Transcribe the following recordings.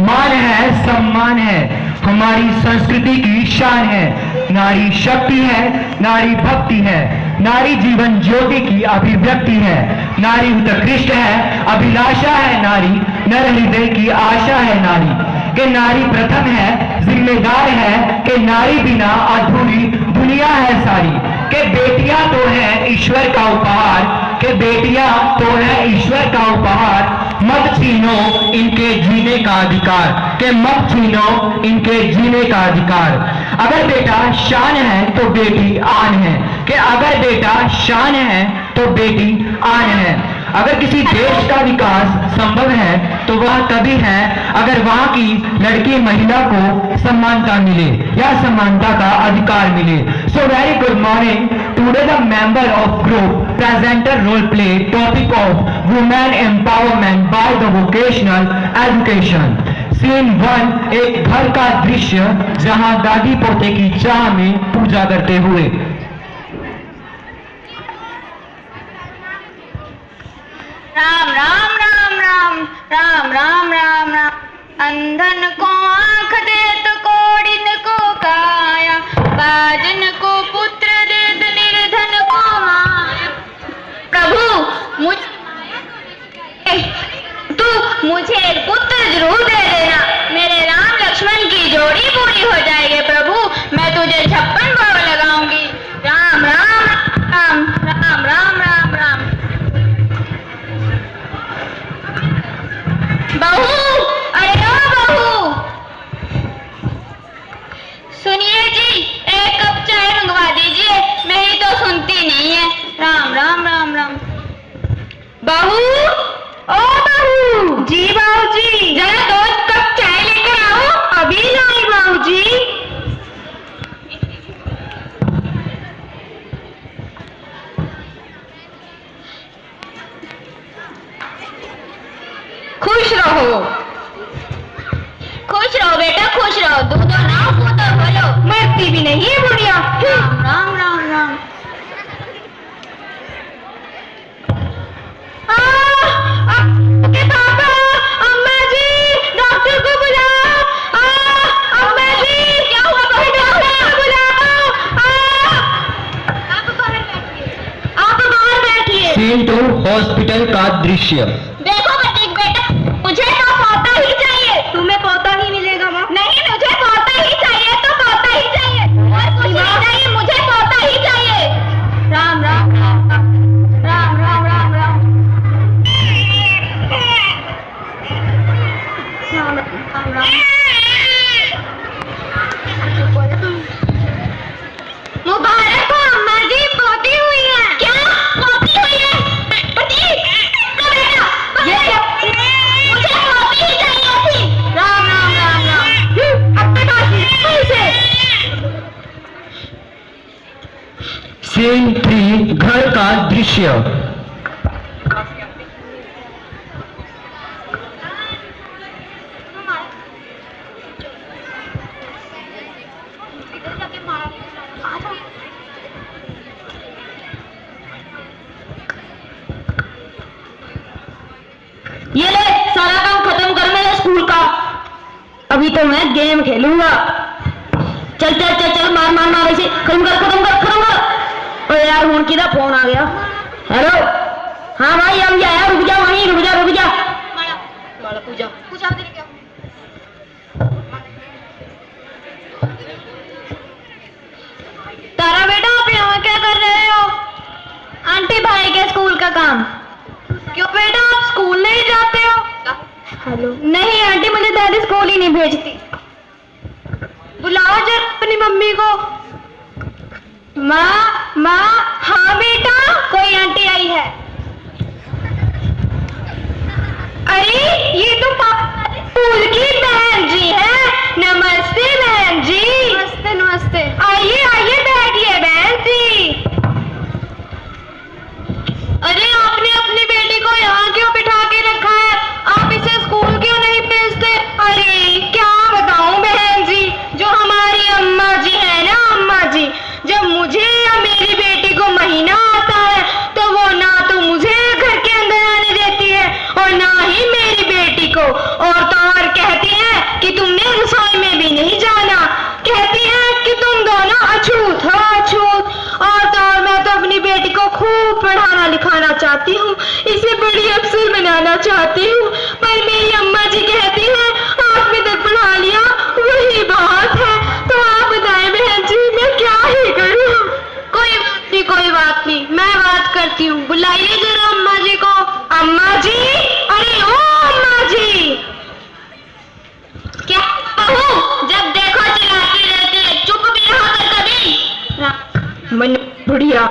मान है, सम्मान है, हमारी संस्कृति की शान है। नारी शक्ति है, नारी भक्ति है, नारी जीवन ज्योति की अभिव्यक्ति है। नारी उत्कृष्ट है, अभिलाषा है नारी, नर हृदय की आशा है नारी। कि नारी प्रथम है, जिम्मेदार है, कि नारी बिना अधूरी दुनिया है सारी। कि बेटियां तो है ईश्वर का उपहार, कि बेटियां तो है ईश्वर का उपहार। मत छीनो इनके जीने का अधिकार, कि मत छीनो इनके जीने का अधिकार। अगर बेटा शान है तो बेटी आन है, कि अगर बेटा शान है तो बेटी आन है। अगर किसी देश का विकास संभव है तो वह तभी है अगर वहां की लड़की महिला को समानता मिले या समानता का अधिकार मिले। So very good morning. Today the member of group presenter role play topic of women empowerment by the vocational education. Scene 1, एक घर का दृश्य जहां दादी पोते की चाह में पूजा करते हुए। राम राम राम राम राम राम राम राम। अंधन को आंख दे तो कोड़िन को काया, बाजन को पुत्र दे तो निर्धन को माया। प्रभु तू मुझे एक पुत्र जरूर दे देना, मेरे राम लक्ष्मण की जोड़ी पूरी हो जाएगी। प्रभु मैं तुझे 56 भोग लगाऊंगी। राम राम राम राम राम राम राम। बहू, अरे ओ बहू, सुनिए जी, एक कप चाय मंगवा दीजिए, मेरी तो सुनती नहीं है। राम राम राम राम। बहू, ओ बहू। जी बहू जी। जरा 2 कप चाय लेकर आओ। अभी नहीं बहू जी। खुश रहो, खुश रहो बेटा, खुश रहो। दूधो ना कूदो बोलो, मरती भी नहीं है बुढ़िया। राम राम राम राम। पापा, अम्मा जी, डॉक्टर को बुलाओ। अम्मा जी, क्या हुआ? डॉक्टर को बुलाओ। आप बाहर बैठिए, आप बाहर बैठिए। सीन 2, हॉस्पिटल का दृश्य। देखो बेटा, मुझे तो पोता ही चाहिए। तुम्हें पोता ही मिलेगा माँ? नहीं, मुझे पोता ही चाहिए तो पोता ही चाहिए, और कुछ नहीं चाहिए, मुझे पोता ही चाहिए। राम राम राम राम राम राम राम। मुबारक हो अम्मा जी, पोती हुई है। क्या पोती हुई है? पति तो बेटा, मुझे पोती ही चाहिए थी। राम राम राम राम। अब तक ऐसे। सीन 3, घर का दृश्य। ये ले, सारा काम खत्म कर मेरे स्कूल का। अभी तो मैं गेम खेलूंगा। चल चल चल चल, मार मार मार इसे। खत्म कर खत्म कर खत्म कर। ओ यार, फोन किधर? फोन आ गया। हेलो, हाँ भाई अभी आया। रुक जा वहीं, रुक जा रुक जा। पूजा पूजा क्या? तारा बेटा, आप यहाँ क्या कर रहे हो? आंटी भाई के स्कूल का काम। क्यों बेटा, आप स्कूल नहीं जाते हो? हेलो, नहीं आंटी, मुझे दादी स्कूल ही नहीं भेजती। बुलाओ जरा अपनी मम्मी को। माँ माँ। हाँ बेटा, कोई आंटी आई है। अरे ये तो स्कूल की बहन जी है। नमस्ते बहन जी। नमस्ते नमस्ते। आइए आइए, बैठिए बहन जी। अरे आपने अपनी बेटी को यहाँ क्यों बिठा के रखा है? आप इसे स्कूल क्यों नहीं भेजते? अरे क्या बताऊं बहन जी, जो हमारी अम्मा जी है ना, अम्मा जी, जब मुझे या मेरी बेटी को महीना आता है तो वो ना तो मुझे घर के अंदर आने देती है और ना ही मेरी बेटी को, और को खूब पढ़ाना लिखाना चाहती हूँ, इसे बड़ी अफसर बनाना चाहती हूँ, पर मेरी अम्मा जी कहती हैं 8वीं तक पढ़ा लिया वही बहुत है। तो आप बताएं बहन जी मैं क्या ही करूँ? कोई बात नहीं, मैं बात करती हूँ, बुलाइए जरा अम्मा जी को। अम्मा जी, अरे ओ अम्मा जी। क्या कहूँ? जब देखो चिल्लाती रहती है, चुप भी रहा कर कभी। मन बुढ़िया।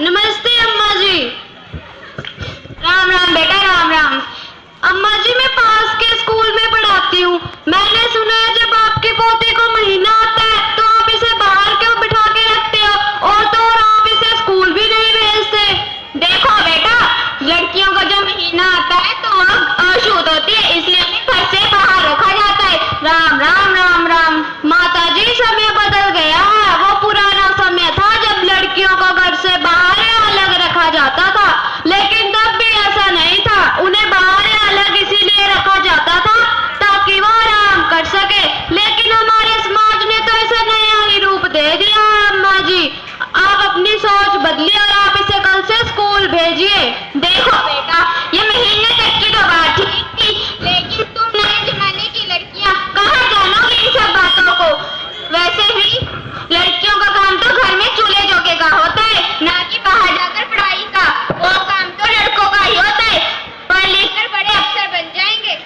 नमस्ते अम्मा जी। राम राम बेटा, राम राम। अम्मा जी मैं पास के स्कूल में पढ़ाती हूँ। मैंने सुना है जब आपके पोते को महीना आता है तो आप इसे बाहर क्यों बिठा के रखते हो, और तो और आप इसे स्कूल भी नहीं भेजते। देखो बेटा, लड़कियों का जब महीना आता है तो वह अशुद्ध होती है, इसलिए घर से बाहर रखा जाता है। राम राम राम राम। माता जी समय बदल गया है, वो पुराना समय था जब लड़कियों को घर से बाहर अलग रखा जाता था, लेकिन तब भी ऐसा नहीं था। उन्हें बाहर अलग इसीलिए रखा जाता था ताकि वो आराम कर सके, लेकिन हमारे समाज ने तो इसे नया ही रूप दे दिया है। अम्मा जी आप अपनी सोच बदलिए और आप इसे कल से स्कूल भेजिए। देखो बेटा, ये महीने तक की तो बात ठीक थी, लेकिन तुम नए जमाने की लड़कियां कहाँ जानोगी इन सब बातों को। वैसे भी लड़कियों का काम तो घर में चूल्हे जोगे का होता है, ना कि बाहर जाकर पढ़ाई का। वो काम तो लड़कों का ही होता है, पढ़ लिख कर बड़े अफसर बन जाएंगे।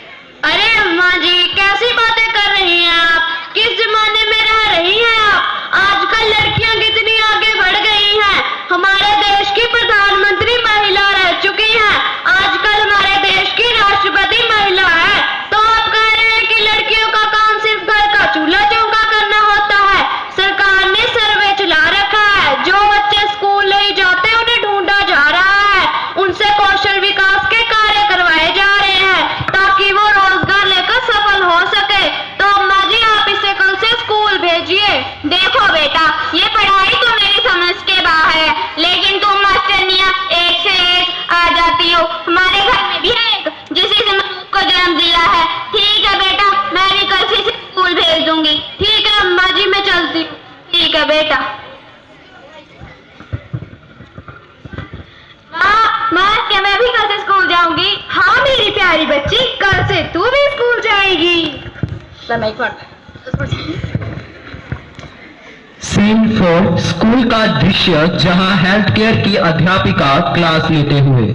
अरे अम्मा जी कैसी बातें कर रही हैं आप? किस जमाने में रह रही हैं आप? आजकल लड़कियां कितनी आगे बढ़ गई हैं। हमारे देश की प्रधानमंत्री महिला रह चुकी हैं, आजकल हमारे देश की राष्ट्रपति महिला है। तो आप कह रहे हैं कि लड़कियों का काम सिर्फ घर का चूल्हा चौका करना होता है। सरकार ने सर्वे चला रखा है, जो बच्चे स्कूल नहीं जाते उन्हें ढूंढा जा रहा है, उनसे कौशल विकास के कार्य करवाए जा रहे हैं ताकि वो रोजगार लेकर सफल हो सके। तो अम्मा जी आप इसे कल से स्कूल भेजिए। देखो बेटा, ये पढ़ाई तो मेरी समझ के बाहर है, लेकिन तुम मास्टरनियां एक से एक आ जाती हो। हमारे घर में भी है एक जिसे मखलूक को जन्म दिया है। ठीक है बेटा, मैं भी कल से स्कूल भेज दूंगी। ठीक है अम्मा जी मैं चलती हूँ। ठीक है बेटा। माँ क्या मैं भी कल से स्कूल जाऊंगी? हाँ मेरी प्यारी बच्ची, कल से तू भी स्कूल जाएगी। सीन 4 स्कूल का दृश्य जहां हेल्थ केयर की अध्यापिका क्लास लेते हुए।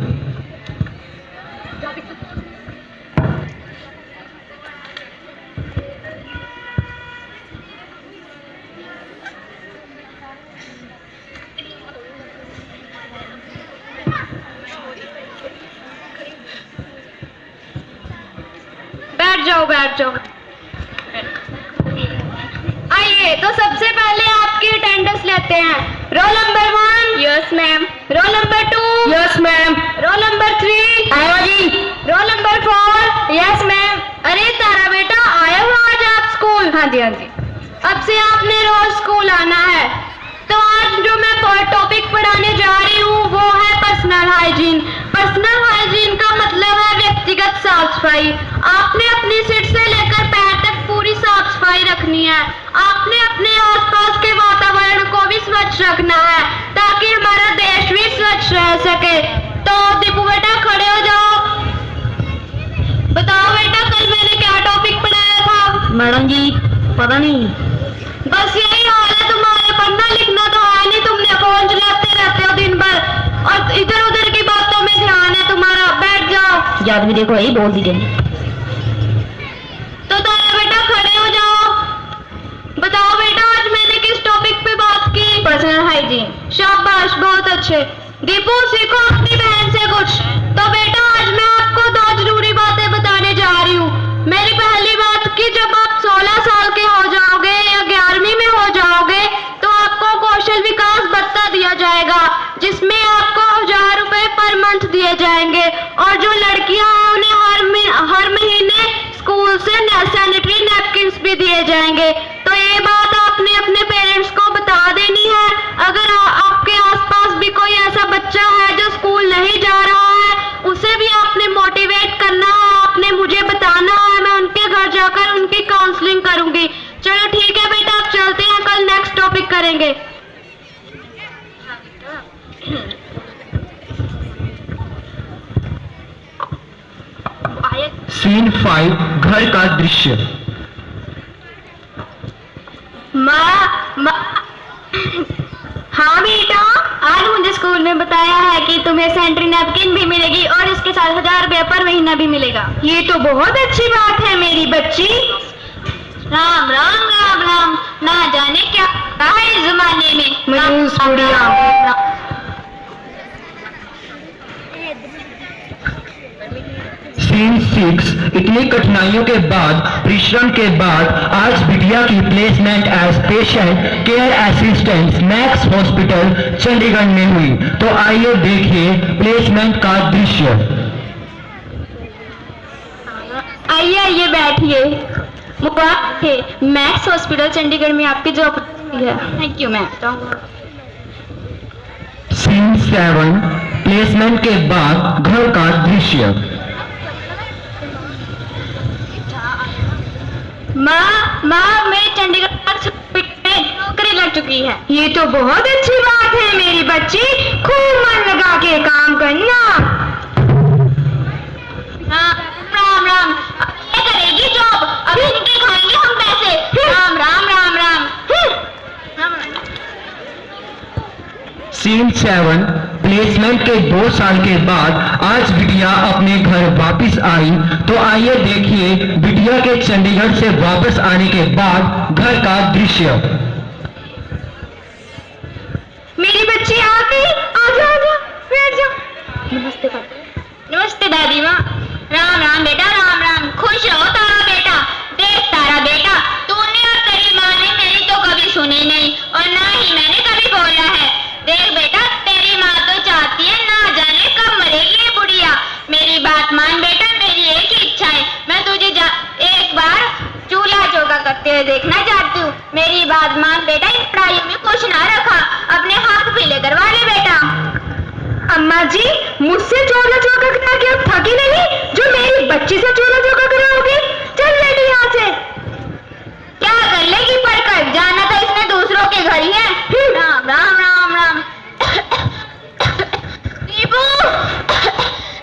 बैठ जाओ। आइए तो सबसे पहले आपकी अटेंडेंस लेते हैं। Roll number 1 yes ma'am. Roll number 2 yes ma'am. Roll number 3 आया जी। Roll number 4 yes ma'am. अरे तारा बेटा आए हो आज आप स्कूल? हाँ जी हाँ जी। अब से आपने रोज स्कूल आना है। तो आज जो मैं टॉपिक पढ़ाने जा रही हूँ वो है पर्सनल हाइजीन। पर्सनल हाइजीन का मतलब है व्यक्तिगत साफ सफाई। आपने अपनी सिर से लेकर पैर तक पूरी साफ सफाई रखनी है। आपने अपने आसपास के वातावरण को भी स्वच्छ रखना है ताकि हमारा देश भी स्वच्छ रह सके। तो दीपू बेटा खड़े हो जाओ। बताओ बेटा कल मैंने क्या टॉपिक पढ़ाया था? मैडम जी पता नहीं। बस यही हाल है तुम्हारे, पढ़ना लिखना तो है नहीं, तुमने फोन चलाते रहते हो दिन भर और इधर उधर की बातों में ध्यान है तुम्हारा। बैठ जाओ। याद भी देखो यही बोल दीजिए। तो तारा बेटा खड़े हो जाओ। बताओ बेटा आज मैंने किस टॉपिक पे बात की? Personal hygiene. शाबाश बहुत अच्छे। दीपू सीखो अपनी बहन से कुछ। तो बेटा आज मैं आपको 2 जरूरी बातें बताने जा रही हूँ। मेरी पहली बात कि जब आप 16 साल के हो जाओगे या 11वीं में हो जाओगे तो आपको कौशल विकास भत्ता दिया जाएगा, जिसमें आपको 1000 रुपए पर मंथ दिए जाएंगे। और जो लड़कियां हैं उन्हें हर महीने स्कूल से सैनिटरी नैपकिन्स भी दिए जाएंगे। तो ये बात आपने अपने पेरेंट्स को बता देनी है। अगर आपके आसपास भी कोई ऐसा बच्चा है जो स्कूल नहीं जा रहा है, उसे भी आपने मोटिवेट करना है, आपने मुझे बताना है, मैं उनके घर जाकर उनकी काउंसलिंग करूंगी। चलो ठीक है बेटा आप चलते हैं, कल नेक्स्ट टॉपिक करेंगे। 5 घर का दृश्य। माँ हाँ बेटा, आज मुझे स्कूल में बताया है कि तुम्हें सैनिटरी नैपकिन भी मिलेगी और इसके साथ 1000 रुपया पर महीना भी मिलेगा। ये तो बहुत अच्छी बात है मेरी बच्ची। राम राम राम राम, ना जाने क्या रहा है इस जमाने में। मनूस बुढ़िया। सीन 6 इतनी कठिनाइयों के बाद, परिश्रम के बाद आज बिटिया की placement as patient care assistant max hospital Chandigarh में हुई। तो आइए देखिए प्लेसमेंट का दृश्य। आइए आइए बैठिए। मुबारक मैक्स हॉस्पिटल चंडीगढ़ में आपकी जॉब है। Thank you ma'am. Scene 7 placement के बाद घर का दृश्य। माँ मेरी चंडीगढ़ में नौकरी लग चुकी है। ये तो बहुत अच्छी बात है मेरी बच्ची, खूब मन लगा के काम करना। राम राम, ये करेगी जॉब, अभी इनके खाएंगे हम पैसे। राम राम राम राम। सीन 7 प्लेसमेंट के 2 साल के बाद आज बिटिया अपने घर वापस आई। तो आइए देखिए बिटिया के चंडीगढ़ से वापस आने के बाद घर का दृश्य। मेरी बच्ची आ गई, आजा आजा बैठ जा। नमस्ते नमस्ते दादी माँ। राम राम बेटा, राम राम। खुश रहो तारा बेटा। देख तारा बेटा, तूने और तेरी माँ ने मेरी तो कभी सुनी नहीं और ना ही मैंने कभी बोला है। देख बेटा, तेरी माँ तो चाहती है ना जाने कब मरेगी ये बुढ़िया। मेरी बात मान बेटा, मेरी एक ही इच्छा है, मैं तुझे एक बार चूल्हा चौका करते हुए देखना चाहती हूँ। मेरी बात मान बेटा, इन पढ़ाइयों में कुछ ना रखा, अपने हाथ पीले करवा ले बेटा। अम्मा जी, मुझसे चूल्हा चौका करा के अब थकी नहीं, जो मेरी बच्ची से चूल्हा चौका कराओगे? चल बेटी यहाँ से। क्या कर लेगी पढ़कर, जाना था इसने दूसरों के घर ही है। राम राम राम राम। दीपू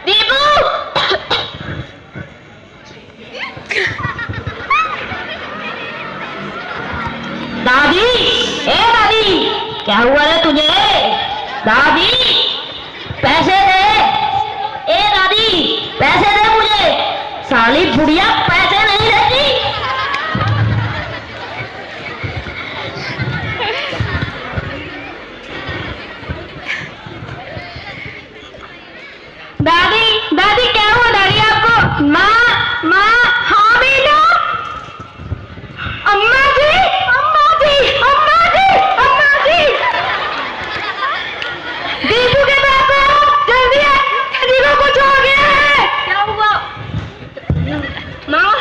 दीपू। दादी, ए दादी, क्या हुआ रे तुझे? दादी पैसे दे। ए दादी पैसे दे मुझे। साली बुढ़िया पैसे नहीं देती। दादी दादी क्या हुआ दादी आपको? माँ माँ। हाँ बेटा। अम्मा जी अम्मा जी अम्मा जी अम्मा जी। दीपू के पापा जल्दी आ, दीदी को कुछ हो गया है। क्या हुआ? माँ।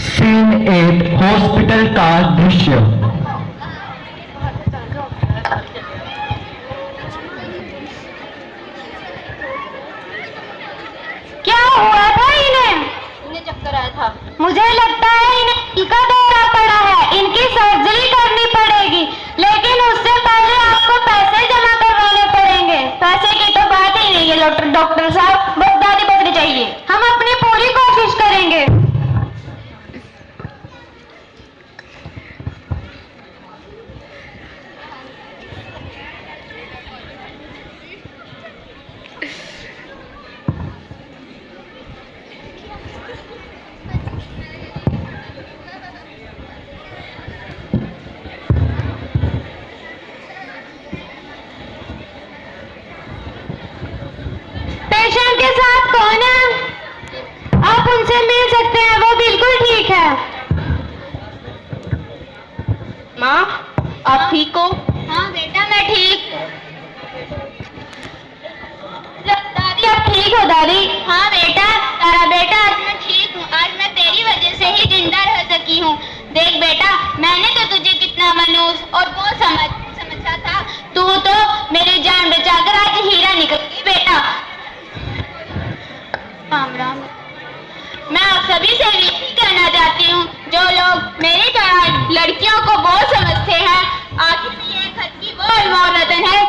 सीन 8 हॉस्पिटल का दृश्य। क्या हुआ था इन्हें चक्कर आया था। मुझे लगता है इन्हें टीका दौरा पड़ा है, इनकी सर्जरी करनी पड़ेगी, लेकिन उससे पहले आपको पैसे जमा करवाने पड़ेंगे। पैसे की तो बात ही नहीं है डॉक्टर साहब, बस दादी बदली चाहिए। हम अपनी पूरी कोशिश करेंगे। पेशेंट के साथ कौन है? आप उनसे मिल सकते हैं, वो बिल्कुल ठीक है। माँ आप ठीक हो? हाँ बेटा मैं ठीक। दादी आप ठीक हो? दादी हाँ बेटा, तारा बेटा आज मैं ठीक हूँ। आज मैं तेरी वजह से ही जिंदा रह सकी हूँ। देख बेटा, मैंने तो तुझे कितना मनूस और वो समझा था, तू तो मेरी जान बचाकर आज हीरा निकल गई बेटा। राम राम। मैं आप सभी से भी कहना चाहती हूँ, जो लोग मेरी तरह लड़कियों को बहुत समझते हैं, आखिर में ये घर की वो अनमोल रतन है